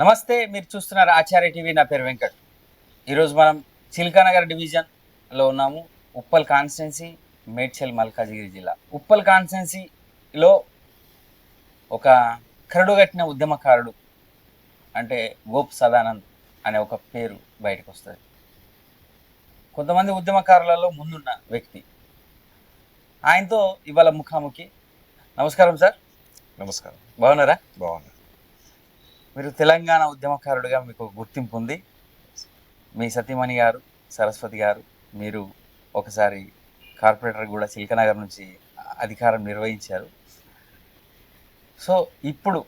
నమస్తే, మీరు చూస్తున్నారు ఆచార్య టీవీ. నా పేరు వెంకట్. ఈరోజు మనం చిల్కానగర్ డివిజన్లో ఉన్నాము. ఉప్పల్ కాన్స్టిట్యున్సీ, మేడ్చల్ మల్కాజిగిరి జిల్లా. ఉప్పల్ కాన్స్టిట్యున్సీలో ఒక కరడుగట్టిన ఉద్యమకారుడు అంటే గోప్ సదానంద్ అనే ఒక పేరు బయటకు వస్తుంది. కొంతమంది ఉద్యమకారులలో ముందున్న వ్యక్తి. ఆయనతో ఇవాళ ముఖాముఖి. నమస్కారం సార్. నమస్కారం. బాగున్నారా? బాగున్నా. మీరు తెలంగాణ ఉద్యమకారుడిగా మీకు గుర్తింపు ఉంది. మీ సతీమణి గారు సరస్వతి గారు, మీరు ఒకసారి కార్పొరేటర్ కూడా చిల్కనగర్ నుంచి అధికారం నిర్వహించారు. సో ఇప్పుడు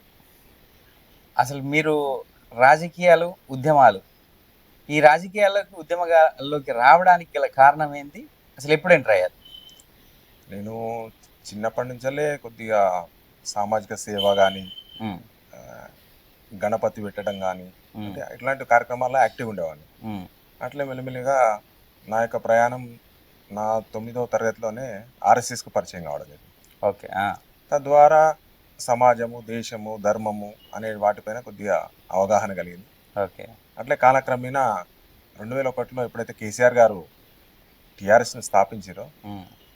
అసలు మీరు రాజకీయాలు, ఉద్యమాలు, ఈ రాజకీయాలకు ఉద్యమాల్లోకి రావడానికి గల కారణం ఏంటి? అసలు ఎప్పుడు ఎంటర్ అయ్యారు? నేను చిన్నప్పటి నుంచే కొద్దిగా సామాజిక సేవ కానీ, గణపతి పెట్టడం కానీ, అంటే ఇట్లాంటి కార్యక్రమాల్లో యాక్టివ్ ఉండేవాడిని. అట్లే మెల్లిమెల్లిగా నా యొక్క ప్రయాణం నా 9వ తరగతిలోనే ఆర్ఎస్ఎస్కు పరిచయం కావడం జరిగింది. ఓకే. తద్వారా సమాజము, దేశము, ధర్మము అనే వాటిపైన కొద్దిగా అవగాహన కలిగింది. ఓకే. అట్లే కాలక్రమేణా 2001లో ఎప్పుడైతే కేసీఆర్ గారు టీఆర్ఎస్ని స్థాపించారో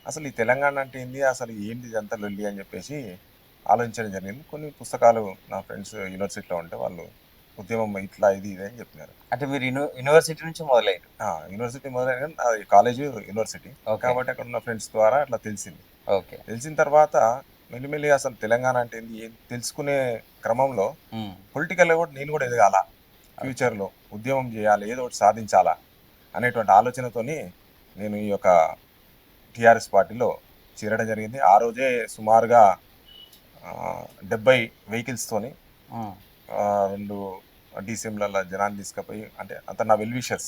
అసలు ఈ తెలంగాణ అంటే ఏంది, అసలు ఏంటి ఇదంతా లొల్లి అని చెప్పేసి ఆలోచించడం జరిగింది. కొన్ని పుస్తకాలు నా ఫ్రెండ్స్ యూనివర్సిటీలో ఉంటే వాళ్ళు ఉద్యమం ఇట్లా ఇది ఇది అని చెప్పినారు. అంటే మీరు యూనివర్సిటీ నుంచి మొదలయ్యారు? యూనివర్సిటీ మొదలైన కాలేజ్ యూనివర్సిటీ కాబట్టి అక్కడ ఉన్న ఫ్రెండ్స్ ద్వారా అట్లా తెలిసింది. ఓకే. తెలిసిన తర్వాత మెల్లిమెల్లి అసలు తెలంగాణ అంటే ఏంది తెలుసుకునే క్రమంలో పొలిటికల్గా కూడా నేను కూడా ఎదగాల, ఫ్యూచర్లో ఉద్యమం చేయాలి, ఏదో ఒకటి సాధించాలా అనేటువంటి ఆలోచనతోని నేను ఈ యొక్క టీఆర్ఎస్ పార్టీలో చేరడం జరిగింది. ఆ రోజే సుమారుగా 70 వెహికల్స్తోని 2 డీసీఎంల జనాన్ని తీసుకుపోయి, అంటే అంత నా వెల్విషర్స్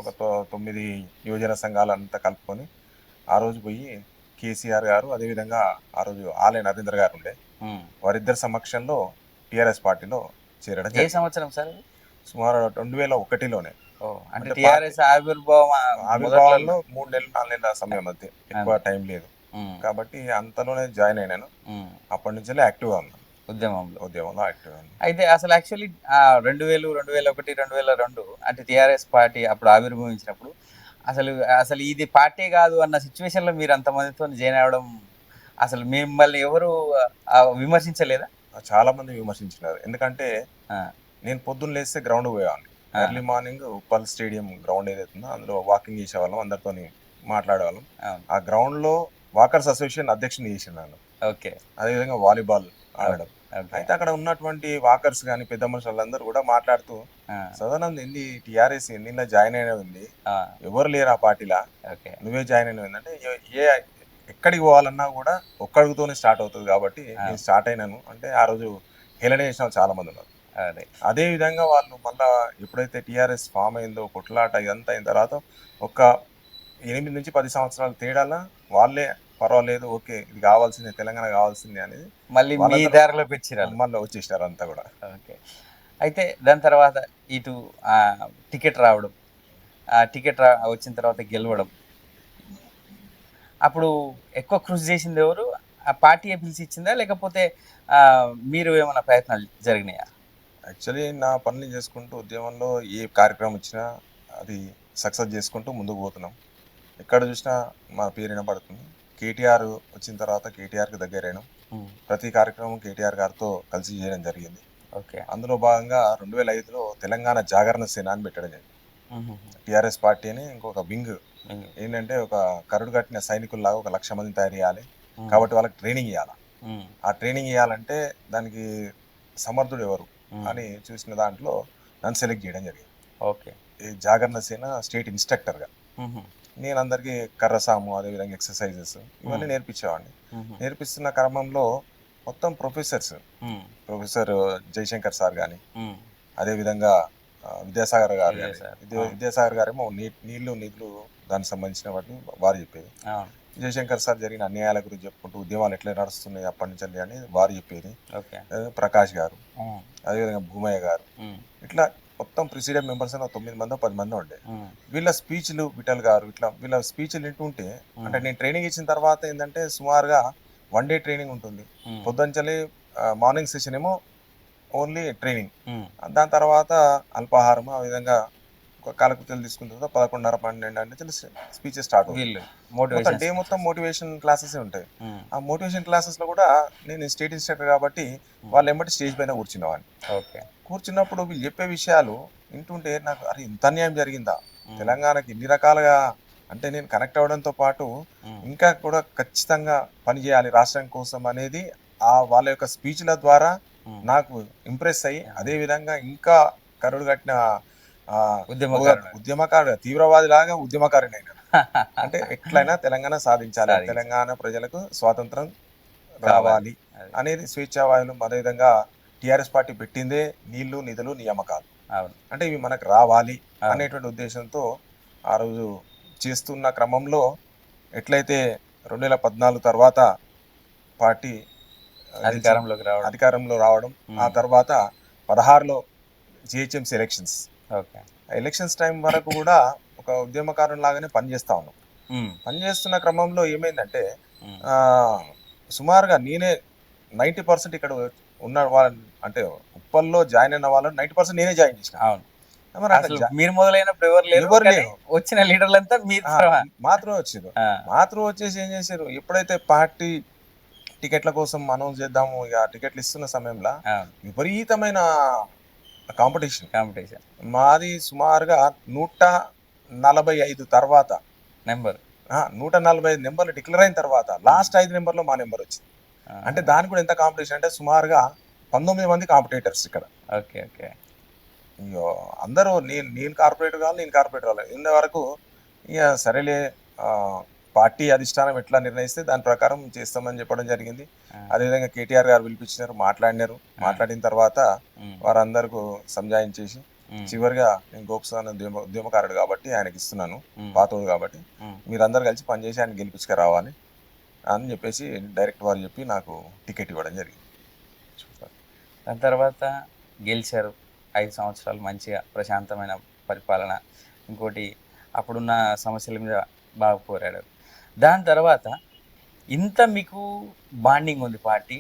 ఒక 9 యువజన సంఘాలు అంతా కలుపుకొని ఆ రోజు పోయి కేసీఆర్ గారు, అదేవిధంగా ఆ రోజు ఆలయ నరేంద్ర గారు ఉండే, వారిద్దరి సమక్షంలో టీఆర్ఎస్ పార్టీలో చేరడం. ఏ సంవత్సరం సార్? సుమారు 2001లోనే. అంటే టీఆర్ఎస్ ఆవిర్భావంలో 3 నెలలు 4 నెలల సమయం మధ్య, ఎక్కువ టైం లేదు కాబట్టి అంతలోనే జాయిన్ అయినాను. అప్పటి నుంచి యాక్టివ్గా ఉన్నాను ఉద్యమంలో యాక్టివ్గా ఉన్నాను. అయితే అసలు యాక్చువల్లీ 2000, 2001, 2002 అంటే టీఆర్ఎస్ పార్టీ అప్పుడు ఆవిర్భవించినప్పుడు అసలు ఇది పార్టీ కాదు అన్న సిచ్యువేషన్లో మీరు అంతమందితో జాయిన్ అవ్వడం, అసలు మిమ్మల్ని ఎవరు విమర్శించలేదా? చాలా మంది విమర్శించినారు. ఎందుకంటే నేను పొద్దున్న లేస్తే గ్రౌండ్ పోయేవాడిని. Early morning Uppal stadium ground ఏదైతుందో అందులో వాకింగ్ చేసేవాళ్ళం, అందరితో మాట్లాడేవాళ్ళం. ఆ గ్రౌండ్ లో వాకర్స్ అసోసియేషన్ అధ్యక్షుని చేసినాను. ఓకే. అదేవిధంగా వాలీబాల్ ఆడడం. అయితే అక్కడ ఉన్నటువంటి వాకర్స్ కానీ పెద్ద మనుషులందరూ కూడా మాట్లాడుతూ, సదానంద్ ఏంది టీఆర్ఎస్ నిన్న జాయిన్ అయినది, ఎవరు లేరు ఆ పార్టీలా, నువ్వే జాయిన్ అయినవి అంటే ఎక్కడికి పోవాలన్నా కూడా ఒక్కడితోనే స్టార్ట్ అవుతుంది కాబట్టి నేను స్టార్ట్ అయినాను అంటే ఆ రోజు హేళన చేసిన చాలా మంది ఉన్నారు. అదే విధంగా వాళ్ళు మళ్ళా ఎప్పుడైతే టీఆర్ఎస్ ఫామ్ అయిందో, కొట్లాట ఇదంతా అయిన తర్వాత ఒక 8 నుంచి 10 సంవత్సరాల తేడాల వాళ్ళే పర్వాలేదు, ఓకే ఇది కావాల్సిందే, తెలంగాణ కావాల్సిందే అనేది మళ్ళీ మీ దారిలోకి వచ్చారు, మళ్ళీ వచ్చేసారు అంతా కూడా. ఓకే. అయితే దాని తర్వాత ఇటు టికెట్ రావడం, టికెట్ వచ్చిన తర్వాత గెలవడం, అప్పుడు ఎక్కువ కృషి చేసింది ఎవరు? ఆ పార్టీ పిలిచి ఇచ్చిందా లేకపోతే మీరు ఏమైనా ప్రయత్నాలు జరిగినాయా? యాక్చువల్లీ నా పనులు చేసుకుంటూ ఉద్యమంలో ఏ కార్యక్రమం వచ్చినా అది సక్సెస్ చేసుకుంటూ ముందుకు పోతున్నాం. ఎక్కడ చూసినా మా పేరు వినపడుతుంది. కేటీఆర్ వచ్చిన తర్వాత కేటీఆర్కి దగ్గరైనాం. ప్రతి కార్యక్రమం కేటీఆర్ గారితో కలిసి చేయడం జరిగింది. ఓకే. అందులో భాగంగా 2005లో తెలంగాణ జాగరణ సేన అని పెట్టడం జరిగింది. టీఆర్ఎస్ పార్టీ అని ఇంకొక వింగ్ ఏంటంటే ఒక కరుడు కట్టిన సైనికుల్లాగా 1,00,000 మందిని తయారు చేయాలి కాబట్టి వాళ్ళకి ట్రైనింగ్ ఇవ్వాలి. ఆ ట్రైనింగ్ ఇవ్వాలంటే దానికి సమర్థుడు ఎవరు అని చూసిన దాంట్లో నన్ను సెలెక్ట్ చేయడం జరిగింది. ఓకే. ఈ జాగరణ సేన స్టేట్ ఇన్స్ట్రక్టర్గా నేను అందరికీ కర్రసాము, అదేవిధంగా ఎక్సర్సైజెస్ ఇవన్నీ నేర్పించేవాడిని. నేర్పిస్తున్న క్రమంలో మొత్తం ప్రొఫెసర్ జయశంకర్ సార్ కానీ, అదేవిధంగా విద్యాసాగర్ గారు విద్యాసాగర్ గారేమో నీళ్లు నిధులు దానికి సంబంధించిన వాటిని వారు చెప్పేది. జయశంకర్ సార్ జరిగిన అన్యాయాల గురించి చెప్పుకుంటూ ఉద్యమాలు ఎట్లా నడుస్తున్నాయి అప్పటి నుంచి అని వారు చెప్పేది. ప్రకాష్ గారు, అదేవిధంగా భూమయ్య గారు, ఇట్లా మొత్తం ప్రెసిడెంట్ మెంబర్స్ 9 మందో 10 మందో ఉండే. వీళ్ళ స్పీచ్లు, విఠల్ గారు ఇట్లా వీళ్ళ స్పీచ్లు వింటుంటే, అంటే నేను ట్రైనింగ్ ఇచ్చిన తర్వాత ఏంటంటే సుమారుగా 1 డే ట్రైనింగ్ ఉంటుంది. పొద్దుంచలే మార్నింగ్ సెషన్ ఏమో ఓన్లీ ట్రైనింగ్. దాని తర్వాత అల్పాహారం ఆ విధంగా ఒక కాలకృత్యాలు తీసుకున్న తర్వాత 11:30 12 అంటే స్పీచెస్ స్టార్ట్ అవుతాయి. వీళ్ళు మొత్తం మోటివేషన్ డే మొత్తం మోటివేషన్ క్లాసెస్ ఉంటాయి. ఆ మోటివేషన్ క్లాసెస్ లో కూడా నేను స్టేట్ ఇన్స్ట్రక్టర్ కాబట్టి వాళ్ళు ఎమ్మటి స్టేజ్ పైన కూర్చునేవాడిని. ఓకే. కూర్చున్నప్పుడు వీళ్ళు చెప్పే విషయాలు వింటుంటే నాకు అరే ఇంత అన్యాయం జరిగిందా, తెలంగాణకి ఇన్ని రకాలుగా అంటే నేను కనెక్ట్ అవ్వడంతో పాటు ఇంకా కూడా ఖచ్చితంగా పనిచేయాలి రాష్ట్రం కోసం అనేది ఆ వాళ్ళ యొక్క స్పీచ్ల ద్వారా నాకు ఇంప్రెస్ అయ్యి అదే విధంగా ఇంకా కరుడు కట్టిన ఉద్యమకారుడు తీవ్రవాది లాగా ఉద్యమకారుని అయినా అంటే ఎట్లయినా తెలంగాణ సాధించాలి, తెలంగాణ ప్రజలకు స్వాతంత్రం రావాలి అనేది స్వేచ్ఛావాయులు. అదేవిధంగా టిఆర్ఎస్ పార్టీ పెట్టిందే నీళ్లు నిధులు నియామకాలు, అంటే ఇవి మనకు రావాలి అనేటువంటి ఉద్దేశంతో ఆ రోజు చేస్తున్న క్రమంలో ఎట్లయితే 2014 తర్వాత పార్టీ అధికారంలో రావడం, ఆ తర్వాత 16లో జిహెచ్ఎంసీ ఎలక్షన్స్, ఎలక్షన్స్ టైం వరకు కూడా ఒక ఉద్యమకారుని లాగానే పనిచేస్తా ఉన్నాం. పనిచేస్తున్న క్రమంలో ఏమైందంటే సుమారుగా నేనే 90% ఇక్కడ ఉన్న వాళ్ళని అంటే ఉప్పల్లో జాయిన్ అయిన వాళ్ళని 90% నేనే జాయిన్ చేసిన. మీరు మొదలైనప్పుడు ఎవరు లేరు, వచ్చిన లీడర్లంతా మాత్రమే వచ్చారు. మాత్రం వచ్చేసి ఏం చేశారు, ఎప్పుడైతే పార్టీ టికెట్ల కోసం అనౌన్స్ చేద్దాము ఇక టికెట్లు ఇస్తున్న సమయంలో విపరీతమైన కాంపిటీషన్. మాది సుమారుగా 145 తర్వాత 145 నెంబర్లు డిక్లేర్ అయిన తర్వాత లాస్ట్ 5 నెంబర్లో మా నెంబర్ వచ్చింది. అంటే దానికి కూడా ఎంత కాంపిటీషన్ అంటే సుమారుగా 19 మంది కాంపిటేటర్స్ ఇక్కడ. అందరూ నేను కార్పొరేటర్ కావాలి, నేను కార్పొరేటర్ కావాలి. ఇంతవరకు ఇక సరేలే పార్టీ అధిష్టానం ఎట్లా నిర్ణయిస్తే దాని ప్రకారం చేస్తామని చెప్పడం జరిగింది. అదేవిధంగా కేటీఆర్ గారు పిలిపించినారు, మాట్లాడినారు. మాట్లాడిన తర్వాత వారందరికీ సంజాయించేసి చివరిగా నేను గోప్సాన్ ఉద్యమకారుడు కాబట్టి ఆయనకి ఇస్తున్నాను, పాతోడు కాబట్టి మీరందరూ కలిసి పనిచేసి ఆయన గెలిపించుకు రావాలి అని చెప్పేసి డైరెక్ట్ వారు చెప్పి నాకు టికెట్ ఇవ్వడం జరిగింది. దాని తర్వాత గెలిచారు, 5 సంవత్సరాలు మంచిగా ప్రశాంతమైన పరిపాలన. ఇంకోటి అప్పుడున్న సమస్యల మీద బాగా పోరాడారు. దాని తర్వాత ఇంత మీకు బాండింగ్ ఉంది పార్టీ,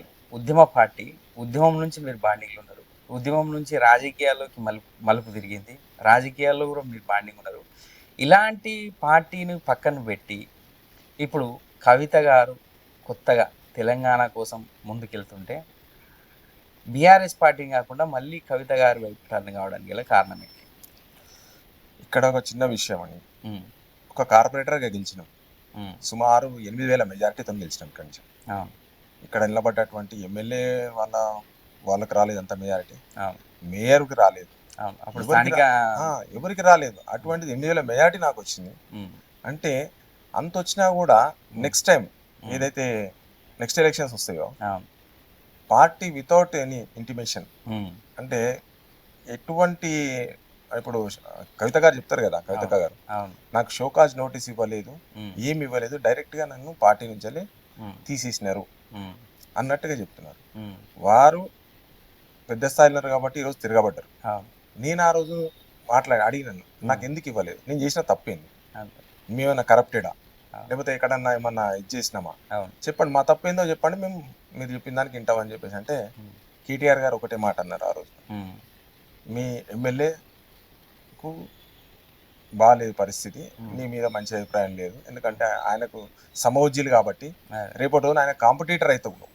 ఉద్యమం నుంచి మీరు బాండింగ్లు ఉన్నారు, ఉద్యమం నుంచి రాజకీయాల్లోకి మలుపు తిరిగింది, రాజకీయాల్లో కూడా మీరు బాండింగ్ ఉన్నారు. ఇలాంటి పార్టీని పక్కన పెట్టి ఇప్పుడు కవిత గారు కొత్తగా తెలంగాణ కోసం ముందుకెళ్తుంటే బీఆర్ఎస్ పార్టీని కాకుండా మళ్ళీ కవిత గారి వైపు టర్న్ కావడానికి గల కారణం ఏంటి? ఇక్కడ ఒక చిన్న విషయం అండి. ఒక కార్పొరేటర్గా గెలిచినాం, సుమారు 8,000 మెజారిటీతో గెలిచినాం. ఇక్కడి నుంచి ఇక్కడ నిలబడ్డటువంటి ఎమ్మెల్యే వాళ్ళకి రాలేదు అంత మెజారిటీ, మేయర్కి రాలేదు, ఎవరికి రాలేదు. అటువంటిది 8,000 మెజారిటీ నాకు వచ్చింది. అంటే అంత వచ్చినా కూడా నెక్స్ట్ టైం ఏదైతే నెక్స్ట్ ఎలక్షన్స్ వస్తాయో పార్టీ వితౌట్ ఎనీ ఇంటిమేషన్, అంటే ఎటువంటి ఇప్పుడు కవిత గారు చెప్తారు కదా, కవిత గారు నాకు షోకాజ్ నోటీస్ ఇవ్వలేదు, ఏమి ఇవ్వలేదు, డైరెక్ట్ గా నన్ను పార్టీ నుంచి తీసేసినారు అన్నట్టుగా చెప్తున్నారు. వారు పెద్ద స్థాయిలో కాబట్టి ఈరోజు తిరగబడ్డారు. నేను ఆ రోజు అడిగినాను, నాకు ఎందుకు ఇవ్వలేదు, నేను చేసిన తప్పేంది, మేమన్నా కరప్టెడా లేకపోతే ఎక్కడన్నా ఏమన్నా ఇది చేసినామా చెప్పండి, మా తప్పేందో చెప్పండి, మేము మీరు చెప్పిన దానికి వింటామని చెప్పేసి అంటే కేటీఆర్ గారు ఒకటే మాట అన్నారు ఆ రోజు, మీ ఎమ్మెల్యేకు బాగాలేదు పరిస్థితి, నీ మీద మంచి అభిప్రాయం లేదు, ఎందుకంటే ఆయనకు సమౌజ్జీలు కాబట్టి రేపటి రోజున ఆయన కాంపిటీటర్ అవుతావు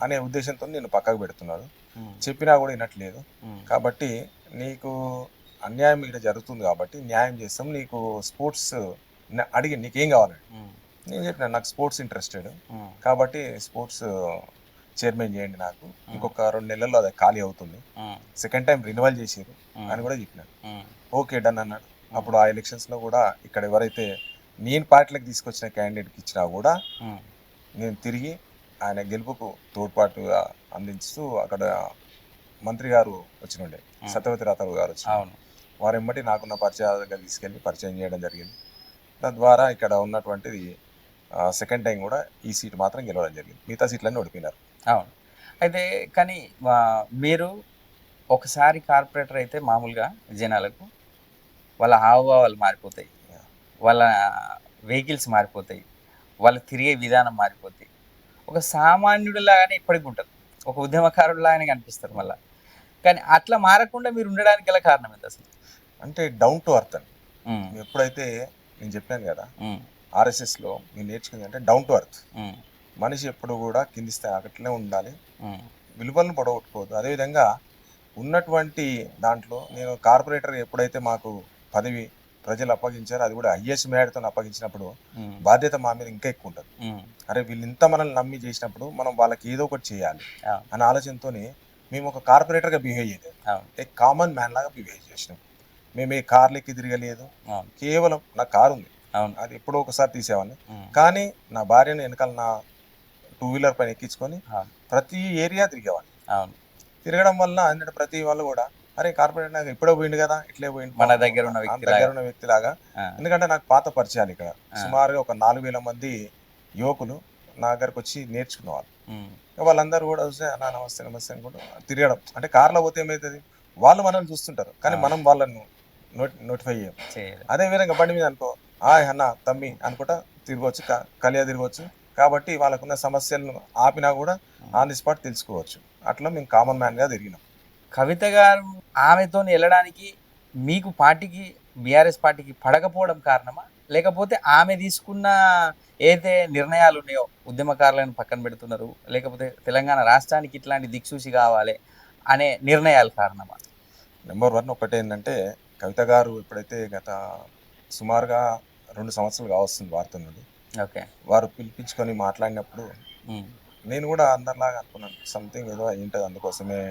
అనే ఉద్దేశంతో నేను పక్కకు పెడుతున్నాడు, చెప్పినా కూడా వినట్లేదు, కాబట్టి నీకు అన్యాయం ఇక్కడ జరుగుతుంది కాబట్టి న్యాయం చేస్తాం, నీకు స్పోర్ట్స్ అడిగి నీకేం కావాలండి, నేను చెప్పిన నాకు స్పోర్ట్స్ ఇంట్రెస్టెడ్ కాబట్టి స్పోర్ట్స్ చైర్మన్ చేయండి, నాకు ఇంకొక 2 నెలల్లో అది ఖాళీ అవుతుంది, సెకండ్ టైం రినివల్ చేసారు అని కూడా చెప్పినాను. ఓకే డన్ అన్నాడు. అప్పుడు ఆ ఎలక్షన్స్ లో కూడా ఇక్కడ ఎవరైతే నేను పార్టీలకు తీసుకొచ్చిన క్యాండిడేట్కి ఇచ్చినా కూడా నేను తిరిగి ఆయన గెలుపుకు తోడ్పాటుగా అందిస్తూ అక్కడ మంత్రి గారు వచ్చినుండే, సత్యవతి రాథోడ్ గారు వచ్చి వారు ఎమ్మటి నాకున్న పరిచయాల దగ్గర తీసుకెళ్ళి పరిచయం చేయడం జరిగింది. తద్వారా ఇక్కడ ఉన్నటువంటిది సెకండ్ టైం కూడా ఈ సీట్ మాత్రం గెలవడం జరిగింది, మిగతా సీట్లన్నీ ఓడిపోయినారు. అవును. అయితే కానీ మీరు ఒకసారి కార్పొరేటర్ అయితే మామూలుగా జనాలకు వాళ్ళ హావభావాలు మారిపోతాయి, వాళ్ళ వెహికల్స్ మారిపోతాయి, వాళ్ళు తిరిగే విధానం మారిపోతాయి. ఒక సామాన్యుడిలాగానే ఇప్పటికి ఉంటుంది, ఒక ఉద్యమకారుడిలాగానే కనిపిస్తారు. మళ్ళీ కానీ అట్లా మారకుండా మీరు ఉండడానికి గల కారణం ఏంటి అసలు? అంటే డౌన్ టు అర్త్ అండి. ఎప్పుడైతే నేను చెప్పాను కదా, ఆర్ఎస్ఎస్లో నేను నేర్చుకుంది అంటే డౌన్ టు అర్త్. మనిషి ఎప్పుడు కూడా కింది స్థాయి అట్లనే ఉండాలి, విలువలను పొడగొట్టుకోవద్దు. అదేవిధంగా ఉన్నటువంటి దాంట్లో నేను కార్పొరేటర్ ఎప్పుడైతే మాకు పదవి ప్రజలు అప్పగించారో, అది కూడా హైయెస్ట్ మేడతో అప్పగించినప్పుడు బాధ్యత మా మీద ఇంకా ఎక్కువ ఉంటుంది. అరే వీళ్ళు ఇంత మనల్ని నమ్మి చేసినప్పుడు మనం వాళ్ళకి ఏదో ఒకటి చేయాలి అనే ఆలోచనతోనే మేము ఒక కార్పొరేటర్గా బిహేవ్ చేయలేదు, ఏ కామన్ మ్యాన్ లాగా బిహేవ్ చేసినాం. మేము ఏ కార్లెక్కి తిరగలేదు, కేవలం నా కారు ఉంది, అది ఎప్పుడో ఒకసారి తీసేవాడిని. కానీ నా భార్యను వెనకాల నా 2 వీలర్ పైన ఎక్కించుకొని ప్రతి ఏరియా తిరిగేవాడిని. తిరగడం వల్ల అన్నట్టు ప్రతి వాళ్ళు కూడా అరే కార్పొరేటర్ నాకు ఎప్పుడో పోయింది కదా, ఇట్లే పోయింది మన దగ్గర ఉన్న వ్యక్తి లాగా. ఎందుకంటే నాకు పాత పరిచయాలు ఇక్కడ సుమారుగా ఒక 4,000 మంది యువకులు నా దగ్గరకు వచ్చి నేర్చుకునేవాళ్ళు. వాళ్ళందరూ కూడా వస్తే అన్నా నమస్తే నమస్తే అని కూడా తిరగడం. అంటే కార్లో పోతే ఏమవుతుంది, వాళ్ళు మనల్ని చూస్తుంటారు కానీ మనం వాళ్ళను నోటిఫై చేయం. అదే విధంగా బండి మీద అనుకో అన్న తమ్మి అనుకుంటా తిరగవచ్చు, కలియా తిరగవచ్చు. కాబట్టి వాళ్ళకున్న సమస్యలను ఆపినా కూడా ఆన్ ది స్పాట్ తెలుసుకోవచ్చు. అట్లా మేము కామన్ మ్యాన్గా తిరిగినాం. కవిత గారు ఆమెతో వెళ్ళడానికి మీకు పార్టీకి, బీఆర్ఎస్ పార్టీకి పడకపోవడం కారణమా, లేకపోతే ఆమె తీసుకున్న ఏదైతే నిర్ణయాలు ఉన్నాయో ఉద్యమకారులను పక్కన పెడుతున్నారు, లేకపోతే తెలంగాణ రాష్ట్రానికి ఇట్లాంటి దిక్సూచి కావాలి అనే నిర్ణయాలు కారణమా? నెంబర్ 1 ఒకటి ఏంటంటే, కవిత గారు ఎప్పుడైతే గత సుమారుగా 2 సంవత్సరాలు కావస్తుంది వార్త నుండి, వారు పిలిపించుకొని మాట్లాడినప్పుడు నేను కూడా అందరిలాగా అనుకున్నాను, సంథింగ్ ఏదో అయ్యింటుంది అందుకోసమే.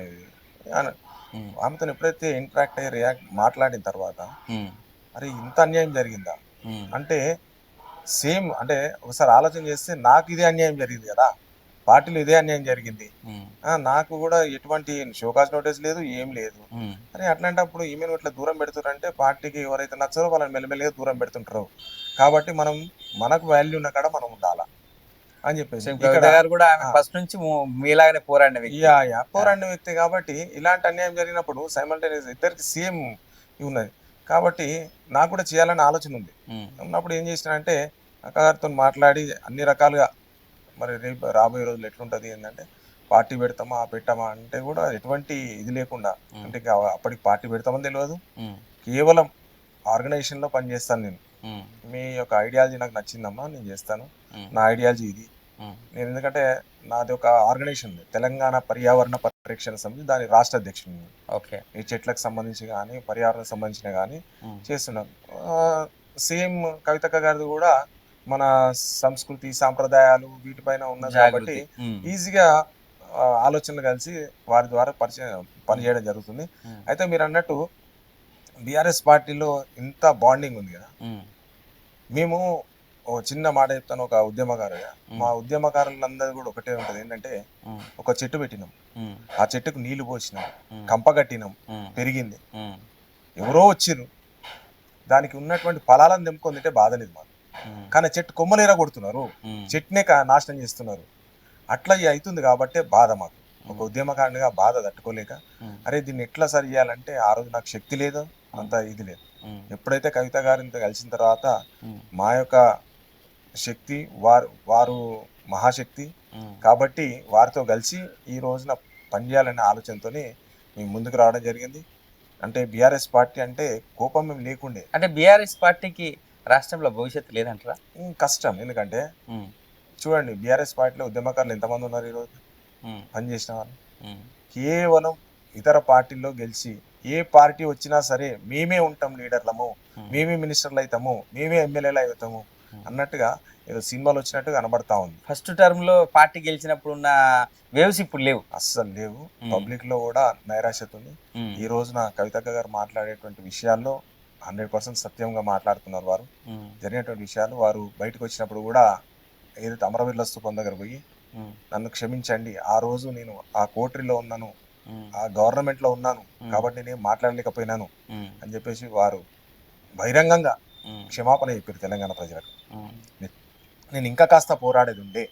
ఆమెతో ఎప్పుడైతే ఇంటరాక్ట్ అయ్యి మాట్లాడిన తర్వాత అరే ఇంత అన్యాయం జరిగిందా అంటే, సేమ్ అంటే ఒకసారి ఆలోచన చేస్తే నాకు ఇదే అన్యాయం జరిగింది కదా, పార్టీలో ఇదే అన్యాయం జరిగింది, నాకు కూడా ఎటువంటి షోకాజ్ నోటీస్ లేదు, ఏం లేదు. అరే అట్లాంటప్పుడు ఈమెను ఇట్లా దూరం పెడుతున్నారంటే పార్టీకి ఎవరైతే నచ్చారో వాళ్ళని మెల్లమెల్లగా దూరం పెడుతుంటారు. కాబట్టి మనం మనకు వాల్యూ ఉన్న కాడ మనం ఉండాలా అని చెప్పేసి ఫస్ట్ నుంచి మీలాగానే పోరాడిన వ్యక్తి. కాబట్టి ఇలాంటి అన్యాయం జరిగినప్పుడు సైమల్టేనియస్ ఇద్దరికి సేమ్ ఉన్నది. కాబట్టి నాకు కూడా చేయాలనే ఆలోచన ఉంది. ఉన్నప్పుడు ఏం చేసినంటే అక్కగారితో మాట్లాడి అన్ని రకాలుగా మరి రేపు రాబోయే రోజులు ఎట్లుంటుంది ఏంటంటే, పార్టీ పెడతామా పెట్టామా అంటే కూడా ఎటువంటి ఇది లేకుండా, అంటే అప్పటికి పార్టీ పెడతామని తెలియదు, కేవలం ఆర్గనైజేషన్లో పనిచేస్తాను నేను. మీ యొక్క ఐడియాలజీ నాకు నచ్చిందమ్మా, నేను చేస్తాను, నా ఐడియాలజీ ఇది. నేను ఎందుకంటే నాది ఒక ఆర్గనైజేషన్ ఉంది, తెలంగాణ పర్యావరణ పరిరక్షణ సమితి, దాని రాష్ట్ర అధ్యక్షుడిని. ఈ చెట్లకు సంబంధించి కానీ పర్యావరణకు సంబంధించిన కానీ చేస్తున్నాను. సేమ్ కవితక్క గారిది కూడా మన సంస్కృతి సాంప్రదాయాలు వీటిపైన ఉన్నది కాబట్టి ఈజీగా ఆలోచనలు కలిసి వారి ద్వారా పనిచేయడం జరుగుతుంది. అయితే మీరు అన్నట్టు బీఆర్ఎస్ పార్టీలో ఇంత బాండింగ్ ఉంది కదా, మేము ఒక చిన్న మాట చెప్తాను, ఒక ఉద్యమకారుగా మా ఉద్యమకారులందరూ కూడా ఒకటే ఉంటది ఏంటంటే, ఒక చెట్టు పెట్టినాం, ఆ చెట్టుకు నీళ్లు పోసినాం, కంప కట్టినాం, పెరిగింది, ఎవరో వచ్చిర్రు, దానికి ఉన్నటువంటి ఫలాలను తెంపుకొని తింటే బాధ లేదు మాకు. కానీ చెట్టు కొమ్మలేర కొడుతున్నారు, చెట్టునే నాశనం చేస్తున్నారు. అట్లా అవుతుంది కాబట్టే బాధ మాకు. ఒక ఉద్యమకారునిగా బాధ తట్టుకోలేక అరే దీన్ని ఎట్లా సరి చేయాలంటే ఆ రోజు నాకు శక్తి లేదు, అంత ఇది లేదు. ఎప్పుడైతే కవిత గారితో కలిసిన తర్వాత మా యొక్క శక్తి వారు మహాశక్తి కాబట్టి వారితో కలిసి ఈ రోజున పనిచేయాలనే ఆలోచనతోనే మేము ముందుకు రావడం జరిగింది. అంటే బీఆర్ఎస్ పార్టీ అంటే కోపం మేము లేకుండే. అంటే బీఆర్ఎస్ పార్టీకి రాష్ట్రంలో భవిష్యత్తు లేదంటారా? కష్టం. ఎందుకంటే చూడండి, బీఆర్ఎస్ పార్టీలో ఉద్యమకారులు ఎంతమంది ఉన్నారు ఈరోజు పనిచేసిన వాళ్ళు. కేవలం ఇతర పార్టీల్లో గెలిచి ఏ పార్టీ వచ్చినా సరే మేమే ఉంటాం లీడర్లము, మేమే మినిస్టర్లు అవుతాము, మేమే ఎమ్మెల్యేలు అవుతాము అన్నట్టుగా ఏదో సినిమాలు వచ్చినట్టుగా కనబడతా ఉంది. ఫస్ట్ టర్మ్ లో పార్టీ గెలిచినప్పుడు ఉన్న వేవ్స్ ఇప్పుడు లేవు, అస్సలు లేవు. పబ్లిక్ లో కూడా నైరాశ్యత ఉంది. ఈ రోజున కవితక్క గారు మాట్లాడేటువంటి విషయాల్లో 100% సత్యంగా మాట్లాడుతున్నారు. వారు జరిగినటువంటి విషయాలు వారు బయటకు వచ్చినప్పుడు కూడా ఏదైతే అమరవీరుల స్తూపం దగ్గర పోయి నన్ను క్షమించండి, ఆ రోజు నేను ఆ కోటరీలో ఉన్నాను, ఆ గవర్నమెంట్ లో ఉన్నాను కాబట్టి నేను మాట్లాడలేకపోయినాను అని చెప్పేసి వారు బహిరంగంగా క్షమాపణ చెప్పారు తెలంగాణ ప్రజలకు. నేను ఇంకా కాస్త పోరాడేది ఉండే,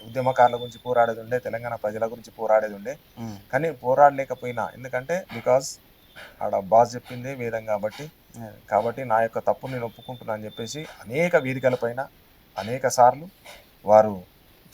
ఉద్యమకారుల గురించి పోరాడేది ఉండే, తెలంగాణ ప్రజల గురించి పోరాడేది ఉండే, కానీ పోరాడలేకపోయినా. ఎందుకంటే బికాస్ ఆడ బాస్ చెప్పిందే వేదం కాబట్టి నా యొక్క తప్పు నేను ఒప్పుకుంటున్నా అని చెప్పేసి అనేక వేదికల పైన అనేక సార్లు వారు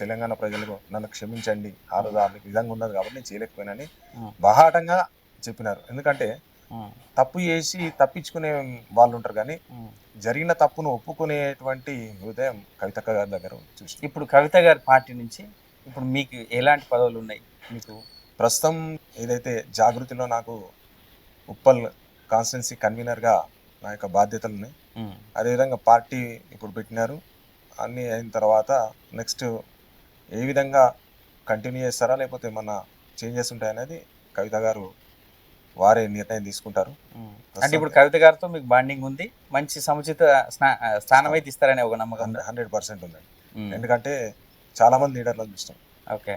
తెలంగాణ ప్రజలకు నన్ను క్షమించండి, ఆ రోజు ఆ విధంగా ఉన్నది కాబట్టి నేను చేయలేకపోయినని ఉమ్, బాహాటంగా చెప్పినారు. ఎందుకంటే ఉమ్, తప్పు చేసి తప్పించుకునే వాళ్ళు ఉంటారు, కానీ ఉమ్. జరిగిన తప్పును ఒప్పుకునేటువంటి హృదయం కవితక్క గారి దగ్గర చూసి. ఇప్పుడు కవిత గారి పార్టీ నుంచి ఇప్పుడు మీకు ఎలాంటి పదవులు ఉన్నాయి మీకు? ప్రస్తుతం ఏదైతే జాగృతిలో నాకు ఉప్పల్ కాన్స్టిట్యున్సీ కన్వీనర్గా నా యొక్క బాధ్యతలు ఉన్నాయి. ఉమ్, అదేవిధంగా పార్టీ ఇప్పుడు పెట్టినారు, అన్నీ అయిన తర్వాత నెక్స్ట్ ఏ విధంగా కంటిన్యూ చేస్తారా లేకపోతే ఏమన్నా చేంజెస్ ఉంటాయనేది కవిత గారు వారే నిర్ణయం తీసుకుంటారు. ఉమ్. అంటే ఇప్పుడు కవిత గారితో మీకు బాండింగ్ ఉంది, మంచి సముచిత స్థానం అయితే ఇస్తారనే ఒక నమ్మకం ఉందా? 100% ఉందండి. ఉమ్, ఎందుకంటే చాలా మంది లీడర్లను చూసినాం, ఓకే.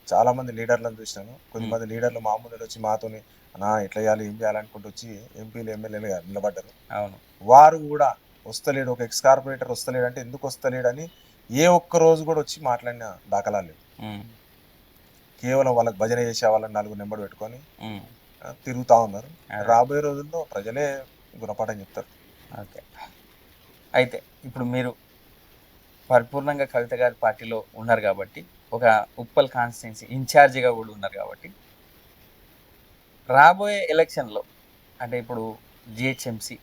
చాలా మంది లీడర్లను చూసినాను. కొద్దిమంది లీడర్లు మామూలు వచ్చి మాతోని నా ఎట్లా చేయాలి ఏం చేయాలనుకుంటూ వచ్చి ఎంపీలు ఎమ్మెల్యేలు నిలబడ్డారు. అవును. వారు కూడా వస్తలేడు, ఒక ఎక్స్ కార్పొరేటర్ వస్తలేడు అంటే ఎందుకు వస్తలేడని ఏ ఒక్క రోజు కూడా వచ్చి మాట్లాడిన దాఖలాలు లేవు. ఉమ్, కేవలం వాళ్ళకి భజన చేసే వాళ్ళని 4 నెంబర్ పెట్టుకొని ఉమ్, తిరుగుతూ ఉన్నారు. అదే. రాబోయే రోజుల్లో ప్రజలే గుణపాఠం చెప్తారు. ఓకే. అయితే ఇప్పుడు మీరు పరిపూర్ణంగా కవిత గారి పార్టీలో ఉన్నారు కాబట్టి, ఒక ఉప్పల్ కాన్స్టిట్యున్సీ ఇన్ఛార్జిగా కూడా ఉన్నారు కాబట్టి, రాబోయే ఎలక్షన్లో అంటే ఇప్పుడు జిహెచ్ఎంసీ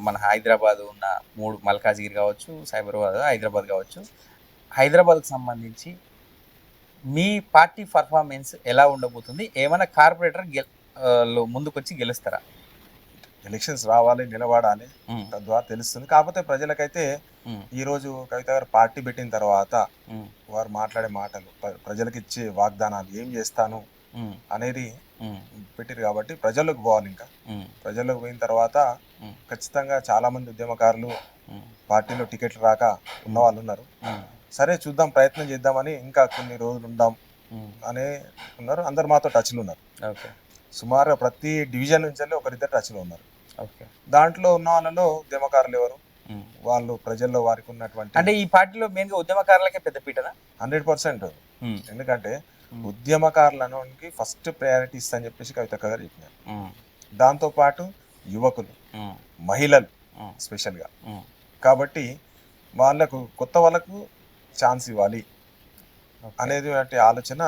మన హైదరాబాద్ ఉన్న 3 మల్కాజ్గిరి కావచ్చు, సైబరాబాద్, హైదరాబాద్ కావచ్చు, హైదరాబాద్కి సంబంధించి మీ పార్టీ పర్ఫార్మెన్స్ ఎలా ఉండబోతుంది? ఏమైనా కార్పొరేటర్ లో ముందుకొచ్చి గెలుస్తారా? ఎలక్షన్స్ రావాలి, నిలబడాలి, ఉమ్, తద్వారా తెలుస్తుంది. కాకపోతే ప్రజలకైతే ఉమ్, ఈ రోజు కవిత గారు పార్టీ పెట్టిన తర్వాత ఉమ్, వారు మాట్లాడే మాటలు, ప్రజలకు ఇచ్చే వాగ్దానాలు, ఏం చేస్తాను ఉమ్, అనేది ఉమ్, పెట్టారు కాబట్టి ప్రజల్లోకి పోవాలి. ఇంకా ఉమ్, ప్రజల్లోకి పోయిన తర్వాత ఉమ్, ఖచ్చితంగా చాలా మంది ఉద్యమకారులు ఉమ్, పార్టీలో టికెట్లు రాక ఉన్న వాళ్ళు ఉన్నారు. ఉమ్, సరే చూద్దాం, ప్రయత్నం చేద్దామని ఇంకా కొన్ని రోజులు ఉందాం ఉమ్, అనే ఉన్నారు. అందరు మాతో టచ్లు ఉన్నారు. ఓకే. సుమారుగా ప్రతి డివిజన్ నుంచి ఒకరిద్దరు టచ్లో ఉన్నారు. ఓకే. దాంట్లో ఉన్న వాళ్ళలో ఉద్యమకారులు ఎవరు, ఉమ్. వాళ్ళు ప్రజల్లో వారికి ఉన్నటువంటి అంటే ఈ పార్టీలో మెయిన్గా ఉద్యమకారులకే పెద్దపీటనా? 100%. ఉమ్, ఎందుకంటే ఉమ్, ఉద్యమకారులకి ఫస్ట్ ప్రయారిటీ ఇస్తా చెప్పేసి కవితక్క గారు చెప్పినారు. ఉమ్, దాంతోపాటు యువకులు, ఉమ్, మహిళలు ఉమ్, స్పెషల్గా. ఉమ్, కాబట్టి వాళ్ళకు కొత్త వాళ్ళకు ఛాన్స్ ఇవ్వాలి ఓకే. అనేది ఆలోచన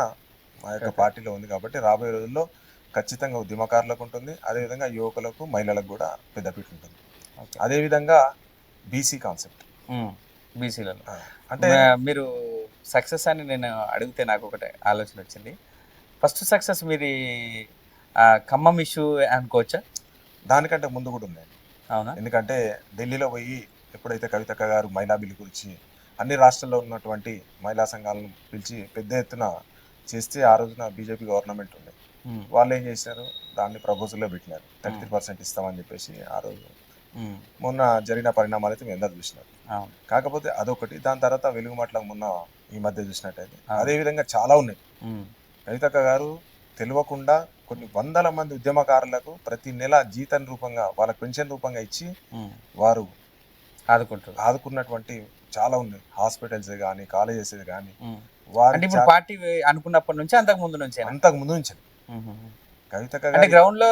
మా యొక్క ఓకే. పార్టీలో ఉంది. కాబట్టి రాబోయే రోజుల్లో ఖచ్చితంగా ఉద్యమకారులకు ఉంటుంది, అదేవిధంగా యువకులకు, మహిళలకు కూడా పెద్దపీట ఉంటుంది. ఓకే. అదేవిధంగా బీసీ కాన్సెప్ట్ బీసీలలో అంటే మీరు సక్సెస్ అని నేను అడిగితే నాకు ఒకటే ఆలోచన వచ్చింది. ఫస్ట్ సక్సెస్ మీది ఖమ్మం ఇష్యూ అనుకోవచ్చా? దానికంటే ముందు కూడా ఉంది. అవునా? ఎందుకంటే ఢిల్లీలో పోయి ఎప్పుడైతే కవితక్క గారు మహిళా బిల్లు గురించి అన్ని రాష్ట్రాల్లో ఉన్నటువంటి మహిళా సంఘాలను పిలిచి పెద్ద ఎత్తున చేస్తే, ఆ రోజున బీజేపీ గవర్నమెంట్ ఉంది, ఉమ్, వాళ్ళు ఏం చేశారు, దాన్ని ప్రపోజల్లో పెట్టినారు 33% ఇస్తామని చెప్పేసి. ఆ రోజు ఉమ్, మొన్న జరిగిన పరిణామాలు అయితే మీ అందరు చూసినారు. అవును. కాకపోతే అదొకటి. దాని తర్వాత వెలుగుమట్ల మొన్న ఈ మధ్య చూసినట్టయితే అవును. అదేవిధంగా చాలా ఉన్నాయి. ఉమ్, కవితక్క గారు తెలియకుండా కొన్ని వందల మంది ఉద్యమకారులకు ప్రతి నెల జీతం రూపంగా, వాళ్ళకి పెన్షన్ రూపంగా ఇచ్చి ఉమ్, వారు ఆదుకుంటారు. ఆదుకున్నటువంటి చాలా ఉన్నాయి. హాస్పిటల్స్ కానీ, కాలేజెస్ కానీ. ఉమ్. వారి అంటే ఇప్పుడు పార్టీ అనుకున్నప్పటి నుంచి అంతకు ముందు నుంచి అంతకు ముందు నుంచి కవితక్క అంటే గారి గ్రౌండ్ లో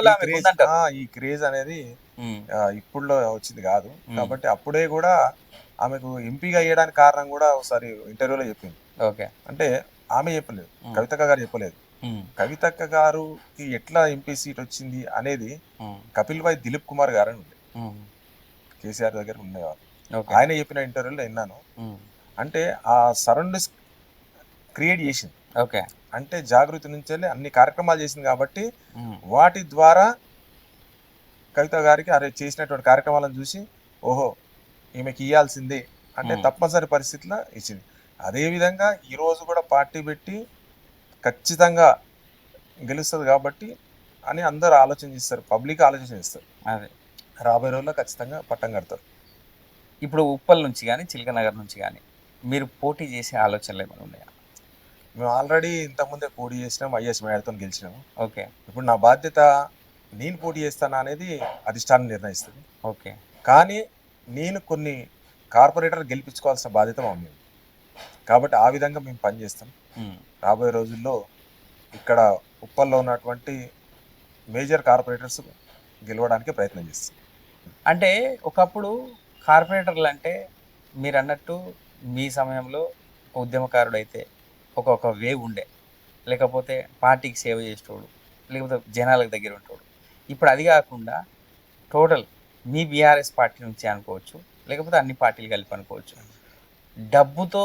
ఈ క్రేజ్ అనేది ఉమ్, ఇప్పుడులో వచ్చింది కాదు. ఉమ్. కాబట్టి అప్పుడే కూడా ఆమెకు ఎంపీగా అయ్యడానికి కారణం కూడా ఒకసారి ఇంటర్వ్యూలో చెప్పింది. ఓకే. అంటే ఆమె చెప్పలేదు, ఉమ్, కవితక్క గారు చెప్పలేదు. ఉమ్, కవితక్క గారుకి ఎట్లా ఎంపీ సీట్ వచ్చింది అనేది ఉమ్, కపిల్ భాయ్ దిలీప్ కుమార్ గారు అని ఉండే, ఉమ్, కేసీఆర్ దగ్గర ఉండేవారు. ఓకే. ఆయన చెప్పిన ఇంటర్వ్యూలో విన్నాను. ఉమ్, అంటే ఆ సరౌండ్స్ క్రియేట్ చేసింది. ఓకే. అంటే జాగృతి నుంచి అన్ని కార్యక్రమాలు చేసింది కాబట్టి ఉమ్, వాటి ద్వారా కవిత గారికి అరే చేసినటువంటి కార్యక్రమాలను చూసి ఓహో ఈమెకి ఇవ్వాల్సిందే అంటే తప్పనిసరి పరిస్థితిలో ఇచ్చింది. అదేవిధంగా ఈరోజు కూడా పార్టీ పెట్టి ఖచ్చితంగా గెలుస్తుంది కాబట్టి అని అందరూ ఆలోచన చేస్తారు, పబ్లిక్ ఆలోచన చేస్తారు. అదే రాబోయే రోజుల్లో ఖచ్చితంగా పట్టం కడతారు. ఇప్పుడు ఉప్పల్ నుంచి కానీ చిలకనగర్ నుంచి కానీ మీరు పోటీ చేసే ఆలోచనలు ఏమైనా ఉన్నాయా? మేము ఆల్రెడీ ఇంతకుముందే పోటీ చేసినాం, ఐఎస్ మేడతో గెలిచినాము. ఓకే. ఇప్పుడు నా బాధ్యత నేను పోటీ చేస్తాను అనేది అధిష్టానం నిర్ణయిస్తుంది. ఓకే. కానీ నేను కొన్ని కార్పొరేటర్ గెలిపించుకోవాల్సిన బాధ్యత మా మీద. కాబట్టి ఆ విధంగా మేము పనిచేస్తాం. రాబోయే రోజుల్లో ఇక్కడ ఉప్పల్లో ఉన్నటువంటి మేజర్ కార్పొరేటర్స్ గెలవడానికి ప్రయత్నం చేస్తాం. అంటే ఒకప్పుడు కార్పొరేటర్లు అంటే మీరు అన్నట్టు మీ సమయంలో ఉద్యమకారుడు అయితే ఒక వే ఉండే, లేకపోతే పార్టీకి సేవ చేసేటోడు, లేకపోతే జనాలకు దగ్గర ఉంటాడు. ఇప్పుడు అది కాకుండా టోటల్ మీ బీఆర్ఎస్ పార్టీ నుంచి అనుకోవచ్చు, లేకపోతే అన్ని పార్టీలు కలిపి అనుకోవచ్చు, డబ్బుతో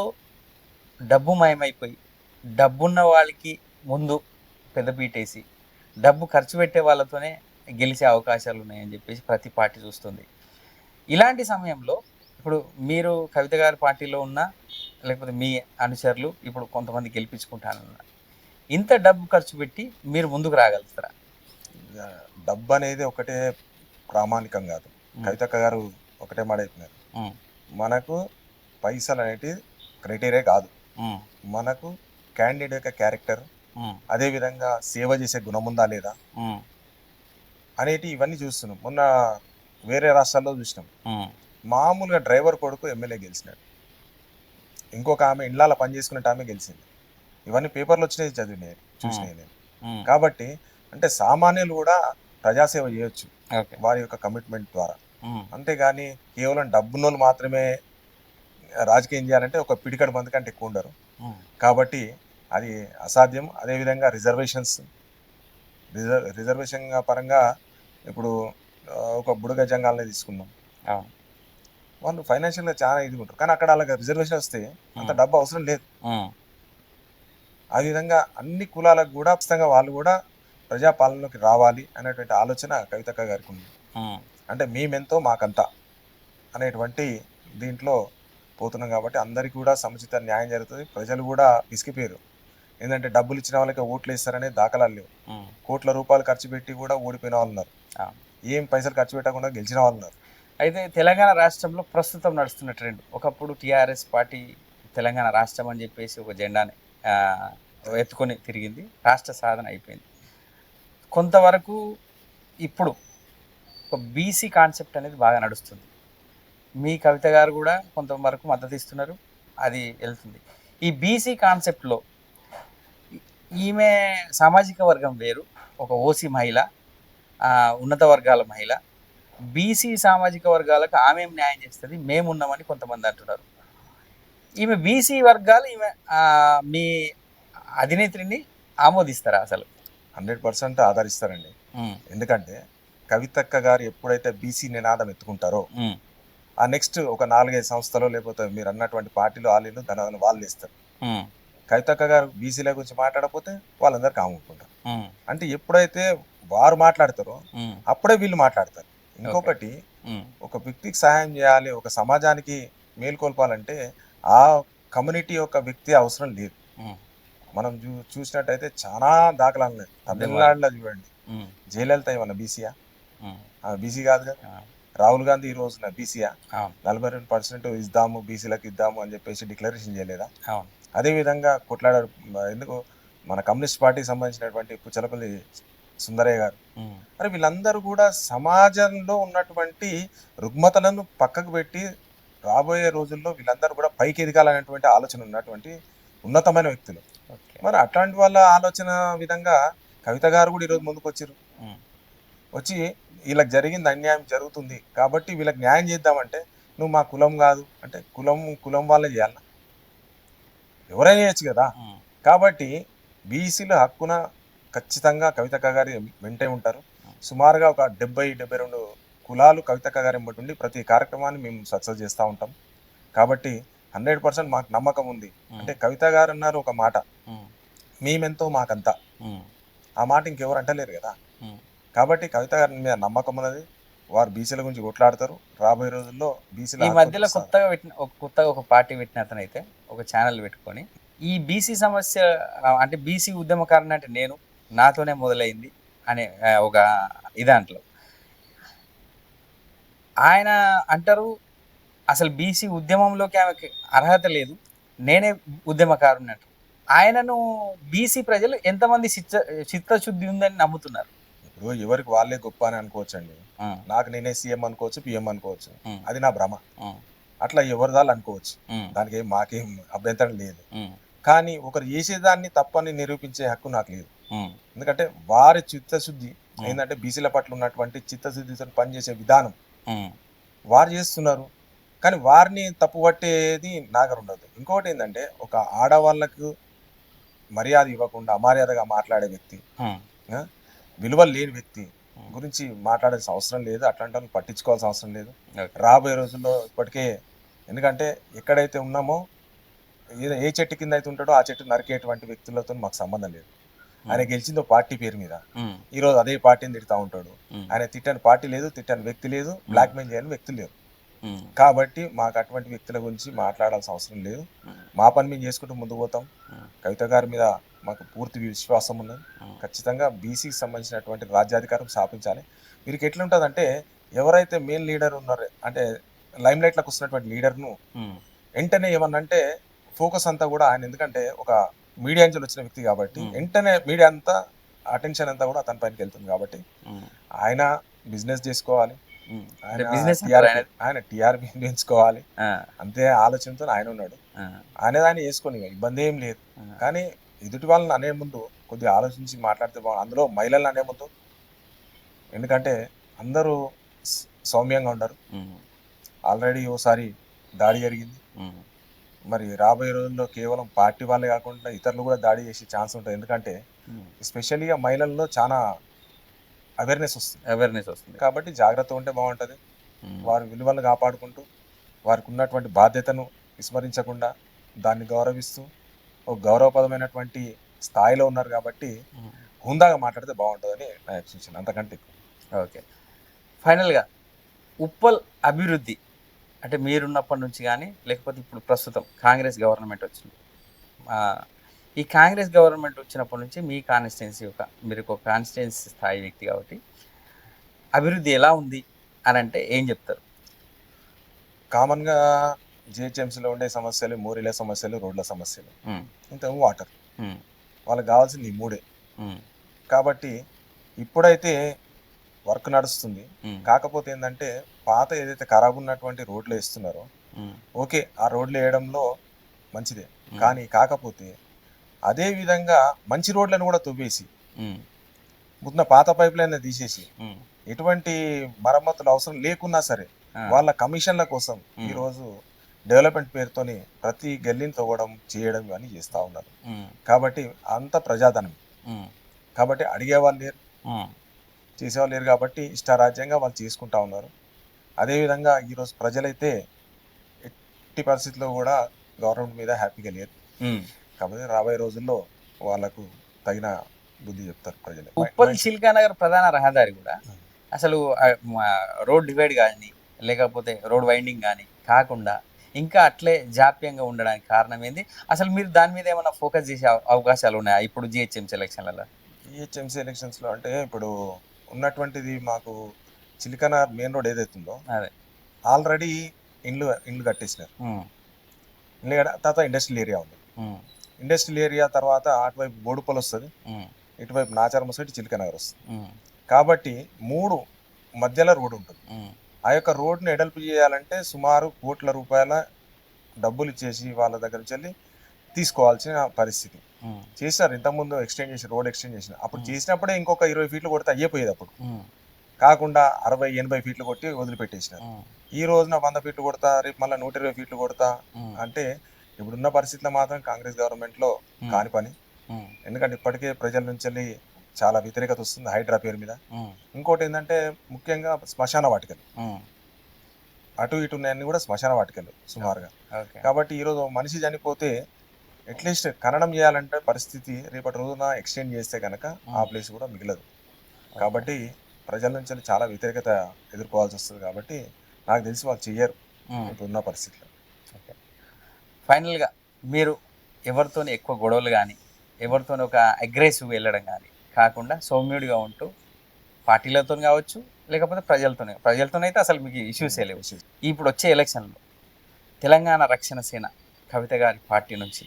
డబ్బుమయమైపోయి డబ్బున్న వాళ్ళకి ముందు పెద్దపీటేసి డబ్బు ఖర్చు పెట్టే వాళ్ళతోనే గెలిచే అవకాశాలు ఉన్నాయని చెప్పేసి ప్రతి పార్టీ చూస్తుంది. ఇలాంటి సమయంలో ఇప్పుడు మీరు కవిత గారి పార్టీలో ఉన్న, లేకపోతే మీ అనుచరులు ఇప్పుడు కొంతమంది గెలిపించుకుంటానన్నారు, ఇంత డబ్బు ఖర్చు పెట్టి మీరు ముందుకు రాగలుగుతారా? డబ్బు అనేది ఒకటే ప్రామాణికం కాదు. కవితక్క గారు ఒకటే మాట చెప్పినారు, మనకు పైసలు అనేటివి క్రైటీరియా కాదు, మనకు క్యాండిడేట్ యొక్క క్యారెక్టర్, అదే విధంగా సేవ చేసే గుణం ఉందా లేదా అనేటి ఇవన్నీ చూస్తున్నాం. మొన్న వేరే రాష్ట్రాల్లో చూసినాం, మామూలుగా డ్రైవర్ కొడుకు ఎమ్మెల్యే గెలిచినాడు, ఇంకొక ఆమె ఇళ్ళ పని చేసుకునే ఆమె గెలిచింది. ఇవన్నీ పేపర్లు వచ్చినాయి, చదివినాయి, చూసినాయి నేను. కాబట్టి అంటే సామాన్యులు కూడా ప్రజాసేవ చేయొచ్చు వారి యొక్క కమిట్మెంట్ ద్వారా. అంతేగాని కేవలం డబ్బున్నోళ్ళు మాత్రమే రాజకీయం చేయాలంటే ఒక పిడికడ మంది కంటే ఎక్కువ ఉండరు. కాబట్టి అది అసాధ్యం. అదేవిధంగా రిజర్వేషన్ పరంగా ఇప్పుడు ఒక బుడగ జంగాలని తీసుకున్నాం, వాళ్ళు ఫైనాన్షియల్గా చాలా ఇది ఉంటారు, కానీ అక్కడ అలాగ రిజర్వేషన్ వస్తే అంత డబ్బు అవసరం లేదు. ఆ విధంగా అన్ని కులాలకు కూడా ఖచ్చితంగా వాళ్ళు కూడా ప్రజాపాలనలోకి రావాలి అనేటువంటి ఆలోచన కవితక్క గారికి ఉంది. అంటే మేమెంతో మాకంతా అనేటువంటి దీంట్లో పోతున్నాం. కాబట్టి అందరికీ కూడా సముచిత న్యాయం జరుగుతుంది. ప్రజలు కూడా విసిగిపోయారు, ఏంటంటే డబ్బులు ఇచ్చిన వాళ్ళకి ఓట్లు వేస్తారనే దాఖలాలు లేవు. కోట్ల రూపాయలు ఖర్చు పెట్టి కూడా ఓడిపోయిన వాళ్ళు ఉన్నారు, ఏం పైసలు ఖర్చు పెట్టకుండా గెలిచిన వాళ్ళు ఉన్నారు. అయితే తెలంగాణ రాష్ట్రంలో ప్రస్తుతం నడుస్తున్న ట్రెండ్, ఒకప్పుడు టీఆర్ఎస్ పార్టీ తెలంగాణ రాష్ట్రం అని చెప్పేసి ఒక జెండాని ఎత్తుకొని తిరిగింది, రాష్ట్ర సాధన అయిపోయింది. కొంతవరకు ఇప్పుడు ఒక బీసీ కాన్సెప్ట్ అనేది బాగా నడుస్తుంది. మీ కవిత గారు కూడా కొంతవరకు మద్దతు ఇస్తున్నారు, అది వెళ్తుంది. ఈ బీసీ కాన్సెప్ట్లో ఈమె సామాజిక వర్గం వేరు, ఒక ఓసీ మహిళ, ఉన్నత వర్గాల మహిళ. బీసీ సామాజిక వర్గాలకు ఆమె న్యాయం చేస్తుంది, మేము ఉన్నామని కొంతమంది అంటున్నారు. ఈమె బీసీ వర్గాలు ఈమె మీ అధినేత్రిని ఆమోదిస్తారా? అసలు 100% ఆదరిస్తారండి. ఎందుకంటే కవితక్క గారు ఎప్పుడైతే బీసీ నినాదం ఎత్తుకుంటారో ఆ నెక్స్ట్ ఒక 4-5 సంస్థలు లేకపోతే మీరు అన్నటువంటి పార్టీలు వాళ్ళు దాని వాళ్ళు ఇస్తారు. కవితక్క గారు బీసీల గురించి మాట్లాడకపోతే వాళ్ళందరూ కాముకుంటారు. అంటే ఎప్పుడైతే వారు మాట్లాడతారో అప్పుడే వీళ్ళు మాట్లాడతారు. ఇంకొకటి, ఒక వ్యక్తికి సహాయం చేయాలి, ఒక సమాజానికి మేల్కొల్పాలంటే ఆ కమ్యూనిటీ యొక్క వ్యక్తి అవసరం లేదు. మనం చూసినట్టయితే చాలా దాఖలాలు ఉన్నాయి. తమిళనాడులో చూడండి, జయలలిత ఏమన్నా బీసీయా? బీసీ కాదు కదా. రాహుల్ గాంధీ ఈ రోజున బీసీయా? 42% ఇద్దాము, బీసీలకు ఇద్దాము అని చెప్పేసి డిక్లరేషన్ చేయలేదా? అదేవిధంగా కొట్లాడారు. ఎందుకు మన కమ్యూనిస్ట్ పార్టీకి సంబంధించినటువంటి పుచ్చలపల్లి సుందరయ్య గారు. మరి వీళ్ళందరూ కూడా సమాజంలో ఉన్నటువంటి రుగ్మతలను పక్కకు పెట్టి రాబోయే రోజుల్లో వీళ్ళందరూ కూడా పైకి ఎదగాలనేటువంటి ఆలోచన ఉన్నటువంటి ఉన్నతమైన వ్యక్తులు. మరి అట్లాంటి వాళ్ళ ఆలోచన విధంగా కవిత గారు కూడా ఈరోజు ముందుకు వచ్చారు. వచ్చి వీళ్ళకి జరిగింది అన్యాయం జరుగుతుంది కాబట్టి వీళ్ళకి న్యాయం చేద్దామంటే, నువ్వు మా కులం కాదు అంటే కులం వాళ్ళే చేయాలన్నా? ఎవరైనా చేయొచ్చు కదా. కాబట్టి బీసీల హక్కున ఖచ్చితంగా కవితక్క గారి వెంటే ఉంటారు. సుమారుగా ఒక 70-72 కులాలు కవితక్క గారి వెంబడి ఉండి ప్రతి కార్యక్రమాన్ని మేము సక్సెస్ చేస్తూ ఉంటాం. కాబట్టి 100% మాకు నమ్మకం ఉంది. అంటే కవిత గారు అన్నారు ఒక మాట, మేమెంతో మాకంతా. ఆ మాట ఇంకెవరు అంటలేరు కదా. కాబట్టి కవిత గారి మీద నమ్మకం ఉన్నది. వారు బీసీల గురించి కొట్లాడతారు. రాబోయే రోజుల్లో బీసీల ఈ మధ్యలో కొత్తగా ఒక పార్టీ పెట్టిన అతనైతే ఒక ఛానల్ పెట్టుకొని ఈ బీసీ సమస్య అంటే బీసీ ఉద్యమకారుని అంటే నేను నాతోనే మొదలైంది అనే ఒక ఇదాంట్లో ఆయన అంటారు, అసలు బీసీ ఉద్యమంలోకి ఆమెకి అర్హత లేదు, నేనే ఉద్యమకారుని అంటారు. ఆయనను బీసీ ప్రజలు ఎంతమంది చిత్తశుద్ధి ఉందని నమ్ముతున్నారు? ఇప్పుడు ఎవరికి వాళ్ళే గొప్ప అని అనుకోవచ్చండి. నాకు నేనే సీఎం అనుకోవచ్చు, పిఎం అనుకోవచ్చు, అది నా భ్రమ. అట్లా ఎవరిదాళ్ళు అనుకోవచ్చు, దానికి మాకేం అభ్యంతరం లేదు. కానీ ఒకరు చేసేదాన్ని తప్పని నిరూపించే హక్కు నాకు లేదు. ఎందుకంటే వారి చిత్తశుద్ధి ఏంటంటే బీసీల పట్ల ఉన్నటువంటి చిత్తశుద్ధితో పనిచేసే విధానం వారు చేస్తున్నారు. కానీ వారిని తప్పుపట్టేది నాగర్ ఉండదు. ఇంకొకటి ఏంటంటే ఒక ఆడవాళ్ళకు మర్యాద ఇవ్వకుండా అమర్యాదగా మాట్లాడే వ్యక్తి, ఆ, విలువలు లేని వ్యక్తి గురించి మాట్లాడాల్సిన అవసరం లేదు. అట్లాంటి వాళ్ళని పట్టించుకోవాల్సిన అవసరం లేదు. రాబోయే రోజుల్లో ఇప్పటికే, ఎందుకంటే ఎక్కడైతే ఉన్నామో ఏ చెట్టు కింద అయితే ఉంటాడో ఆ చెట్టు నరికేటువంటి వ్యక్తులతో మాకు సంబంధం లేదు. ఆయన గెలిచిందో పార్టీ పేరు మీద, ఈ రోజు అదే పార్టీని తిడతా ఉంటాడు. ఆయన తిట్టని పార్టీ లేదు, తిట్టని వ్యక్తి లేదు, బ్లాక్మెయిల్ చేయని వ్యక్తి లేరు. కాబట్టి మాకు అటువంటి వ్యక్తుల గురించి మాట్లాడాల్సిన అవసరం లేదు. మా పని మేము చేసుకుంటూ ముందుకు పోతాం. కవిత గారి మీద మాకు పూర్తి విశ్వాసం ఉన్నది. ఖచ్చితంగా బీసీకి సంబంధించినటువంటి రాజ్యాధికారం స్థాపించాలి. వీరికి ఎట్లుంటుందంటే, ఎవరైతే మెయిన్ లీడర్ ఉన్నారో, అంటే లైమ్ లైట్లకు వస్తున్నటువంటి లీడర్ను వెంటనే ఏమన్నా అంటే ఫోకస్ అంతా కూడా ఆయన, ఎందుకంటే ఒక మీడియా నుంచి వచ్చిన వ్యక్తి కాబట్టి వెంటనే మీడియా అంతా అటెన్షన్ అంతా కూడా అతని పైనకి వెళ్తుంది. కాబట్టి ఆయన బిజినెస్ చేసుకోవాలి, ఆయన టీఆర్పీ పెంచుకోవాలి, అంతే ఆలోచనతో ఆయన ఉన్నాడు. ఆయన చేసుకొని ఇబ్బంది ఏం లేదు. కానీ ఎదుటి వాళ్ళని అనే ముందు కొద్దిగా ఆలోచించి మాట్లాడితే బాగుంది. అందులో మహిళలను అనే ముందు, ఎందుకంటే అందరూ సౌమ్యంగా ఉండరు. ఆల్రెడీ ఓసారి దాడి జరిగింది. మరి రాబోయే రోజుల్లో కేవలం పార్టీ వాళ్ళే కాకుండా ఇతరులు కూడా దాడి చేసే ఛాన్స్ ఉంటుంది. ఎందుకంటే ఎస్పెషల్గా మహిళల్లో చాలా అవేర్నెస్ వస్తుంది. కాబట్టి జాగ్రత్త ఉంటే బాగుంటుంది. వారి విలువలను కాపాడుకుంటూ వారికి ఉన్నటువంటి బాధ్యతను విస్మరించకుండా దాన్ని గౌరవిస్తూ ఒక గౌరవపదమైనటువంటి స్థాయిలో ఉన్నారు. కాబట్టి హుందాగా మాట్లాడితే బాగుంటుందని నా సూచన, అంతకంటే. ఓకే, ఫైనల్గా ఉప్పల్ అభివృద్ధి అంటే మీరున్నప్పటి నుంచి కానీ, లేకపోతే ఇప్పుడు ప్రస్తుతం కాంగ్రెస్ గవర్నమెంట్ వచ్చింది, ఈ కాంగ్రెస్ గవర్నమెంట్ వచ్చినప్పటి నుంచి మీ కాన్స్టిట్యున్సీ మీరు ఒక కాన్స్టిట్యున్సీ స్థాయి వ్యక్తి కాబట్టి అభివృద్ధి ఎలా ఉంది అని అంటే ఏం చెప్తారు? కామన్గా జిహెచ్ఎంసీలో ఉండే సమస్యలు, మోరీల సమస్యలు, రోడ్ల సమస్యలు, ఇంత వాటర్, వాళ్ళకి కావాల్సింది ఈ మూడే. కాబట్టి ఇప్పుడైతే వర్క్ నడుస్తుంది. కాకపోతే ఏంటంటే, పాత ఏదైతే ఖరాబ్ ఉన్నటువంటి రోడ్లు వేస్తున్నారో, ఓకే, ఆ రోడ్లు వేయడంలో మంచిదే. కానీ కాకపోతే అదే విధంగా మంచి రోడ్లను కూడా తవ్వేసి ముందున్న పాత పైప్ లైన్ తీసేసి ఎటువంటి మరమ్మతులు అవసరం లేకున్నా సరే వాళ్ళ కమిషన్ల కోసం ఈరోజు డెవలప్మెంట్ పేరుతోని ప్రతి గల్లీని తవ్వడం, చేయడం ఇవన్నీ చేస్తూ ఉన్నారు. కాబట్టి అంత ప్రజాధనం. కాబట్టి అడిగేవాళ్ళు లేరు, చేసేవాళ్ళు లేరు. కాబట్టి ఇష్టారాజ్యంగా వాళ్ళు చేసుకుంటా ఉన్నారు. అదేవిధంగా ఈరోజు ప్రజలైతే ఎట్టి పరిస్థితుల్లో కూడా గవర్నమెంట్ మీద హ్యాపీగా లేరు. కాబట్టి రాబోయే రోజుల్లో వాళ్ళకు తగిన బుద్ధి చెప్తారు ప్రజలు. ఉప్పల్ శిల్కానగర్ ప్రధాన రహదారి కూడా అసలు రోడ్ డివైడ్ కానీ, లేకపోతే రోడ్ వైండింగ్ కానీ కాకుండా ఇంకా అట్లే జాప్యంగా ఉండడానికి కారణం ఏంది? అసలు మీరు దాని మీద ఏమైనా ఫోకస్ చేసే అవకాశాలు ఉన్నాయా ఇప్పుడు జిహెచ్ఎంసీ ఎలక్షన్లలో? జిహెచ్ఎంసీ ఎలక్షన్స్లో అంటే ఇప్పుడు ఉన్నటువంటిది మాకు చిలికనగర్ మెయిన్ రోడ్ ఏదైతుందో అదే ఆల్రెడీ ఇండ్లు కట్టేసినారు. తర్వాత ఇండస్ట్రియల్ ఏరియా ఉంది. ఇండస్ట్రియల్ ఏరియా తర్వాత అటువైపు బోడుపల్ వస్తుంది, ఇటువైపు నాచారం వస్తుంది, చిలికనగర్ వస్తుంది. కాబట్టి 3 మధ్యలో రోడ్ ఉంటుంది. ఆ యొక్క రోడ్ని ఎడల్పు చేయాలంటే సుమారు కోట్ల రూపాయల డబ్బులు ఇచ్చేసి వాళ్ళ దగ్గర నుంచి వెళ్ళి తీసుకోవాల్సిన పరిస్థితి. చేసినారు, ఇంతకుముందు ఎక్స్టెండ్ చేసి రోడ్ ఎక్స్టెండ్ చేసిన అప్పుడు చేసినప్పుడే ఇంకొక 20 ఫీట్లు కొడితే అయ్యిపోయేది. అప్పుడు కాకుండా 60-80 ఫీట్లు కొట్టి వదిలిపెట్టేసినారు. ఈ రోజున 100 ఫీట్లు కొడతా, రేపు మళ్ళీ 120 ఫీట్లు కొడతా అంటే ఇప్పుడున్న పరిస్థితిలో మాత్రం కాంగ్రెస్ గవర్నమెంట్ లో కాని పని. ఎందుకంటే ఇప్పటికే ప్రజల నుంచి వెళ్ళి చాలా వ్యతిరేకత వస్తుంది హైడ్రా పేరు మీద. ఇంకోటి ఏంటంటే ముఖ్యంగా శ్మశాన వాటికలు, అటు ఇటు ఉన్నాయన్నీ కూడా శ్మశాన వాటికలు సుమారుగా. కాబట్టి ఈరోజు మనిషి చనిపోతే అట్లీస్ట్ ఖననం చేయాలంటే పరిస్థితి రేపటి రోజున ఎక్స్టెండ్ చేస్తే కనుక ఆ ప్లేస్ కూడా మిగలదు. కాబట్టి ప్రజల నుంచి చాలా వ్యతిరేకత ఎదుర్కోవాల్సి వస్తుంది. కాబట్టి నాకు తెలిసి వాళ్ళు చెయ్యరు ఇప్పుడున్న పరిస్థితిలో. ఫైనల్గా మీరు ఎవరితోని ఎక్కువ గొడవలు కానీ, ఎవరితోని ఒక అగ్రెసివ్ వెళ్ళడం కానీ కాకుండా సౌమ్యుడిగా ఉంటూ పార్టీలతో కావచ్చు, లేకపోతే ప్రజలతోనైతే అసలు మీకు ఇష్యూస్ లేవు. ఇప్పుడు వచ్చే ఎలక్షన్లో తెలంగాణ రక్షణ సేన కవిత గారి పార్టీ నుంచి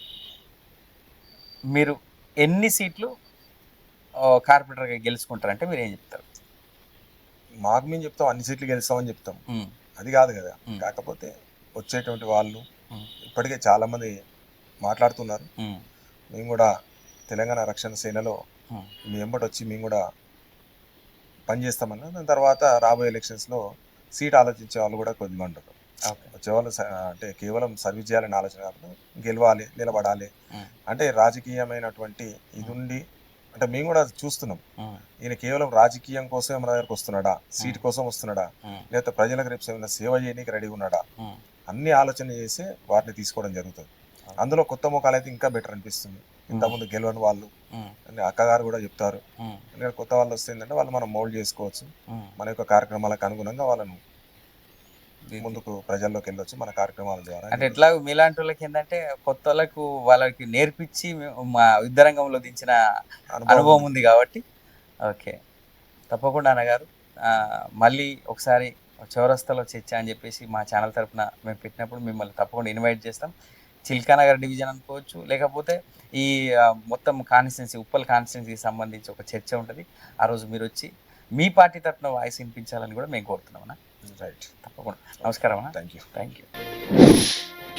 మీరు ఎన్ని సీట్లు కార్పొరేటర్గా గెలుచుకుంటారంటే మీరు ఏం చెప్తారు? మాకు మేము చెప్తాం అన్ని సీట్లు గెలుస్తామని చెప్తాం, అది కాదు కదా. కాకపోతే వచ్చేటువంటి వాళ్ళు ఇప్పటికే చాలా మంది మాట్లాడుతున్నారు. మేము కూడా తెలంగాణ రక్షణ సేనలో మీ వెంబడి వచ్చి మేము కూడా పనిచేస్తామన్నా. దాని తర్వాత రాబోయే ఎలక్షన్స్లో సీట్ ఆలోచించే వాళ్ళు కూడా కొద్దిగా ఉంటారు. ఓకే. వచ్చేవాళ్ళు అంటే కేవలం సర్వీస్ చేయాలని ఆలోచన కాకుండా గెలవాలి, నిలబడాలి. ఉమ్, అంటే రాజకీయమైనటువంటి ఇది ఉండి, అంటే మేము కూడా చూస్తున్నాం. ఉమ్, ఈయన కేవలం రాజకీయం కోసం మన దగ్గరకు వస్తున్నాడా, సీట్ కోసం వస్తున్నాడా, ఉమ్, లేకపోతే ప్రజలకు రేపు ఏమైనా సేవ చేయడానికి రెడీగా ఉన్నాడా, ఉమ్, అన్ని ఆలోచన చేసి వాటిని తీసుకోవడం జరుగుతుంది. అందులో కొత్త ముఖాలు అయితే ఇంకా బెటర్ అనిపిస్తుంది. ఇంతకుముందు గెలవని వాళ్ళు ఉమ్, అని అక్కగారు కూడా చెప్తారు. ఉమ్, ఎందుకంటే కొత్త వాళ్ళు వస్తే ఏంటంటే వాళ్ళు మనం మోల్డ్ చేసుకోవచ్చు. ఉమ్. మన యొక్క కార్యక్రమాలకు అనుగుణంగా వాళ్ళను ఇది- ముందుకు ప్రజల్లోకి వెళ్ళొచ్చు మన కార్యక్రమాల ద్వారా. అంటే ఎట్లా మీలాంటి వాళ్ళకి ఏంటంటే కొత్త వాళ్ళకు వాళ్ళకి నేర్పించి మా యుద్ధ రంగంలో దించిన అనుభవం ఉంది కాబట్టి ఓకే, తప్పకుండా అన్నగారు. మళ్ళీ ఒకసారి చౌరస్తాలో చర్చ అని చెప్పేసి మా ఛానల్ తరపున మేము పెట్టినప్పుడు మిమ్మల్ని తప్పకుండా ఇన్వైట్ చేస్తాం. చిల్కానగర్ డివిజన్ అనుకోవచ్చు, లేకపోతే ఈ మొత్తం కాన్స్టిట్యున్సీ ఉప్పల్ కాన్స్టిట్యున్సీకి సంబంధించి ఒక చర్చ ఉంటుంది. ఆ రోజు మీరు వచ్చి మీ పార్టీ తరపున వాయిస్ వినిపించాలని కూడా మేము కోరుతున్నాం అన్న. రైట్. తప్పకుండా. నమస్కారం అన్న. Thank you. Thank you.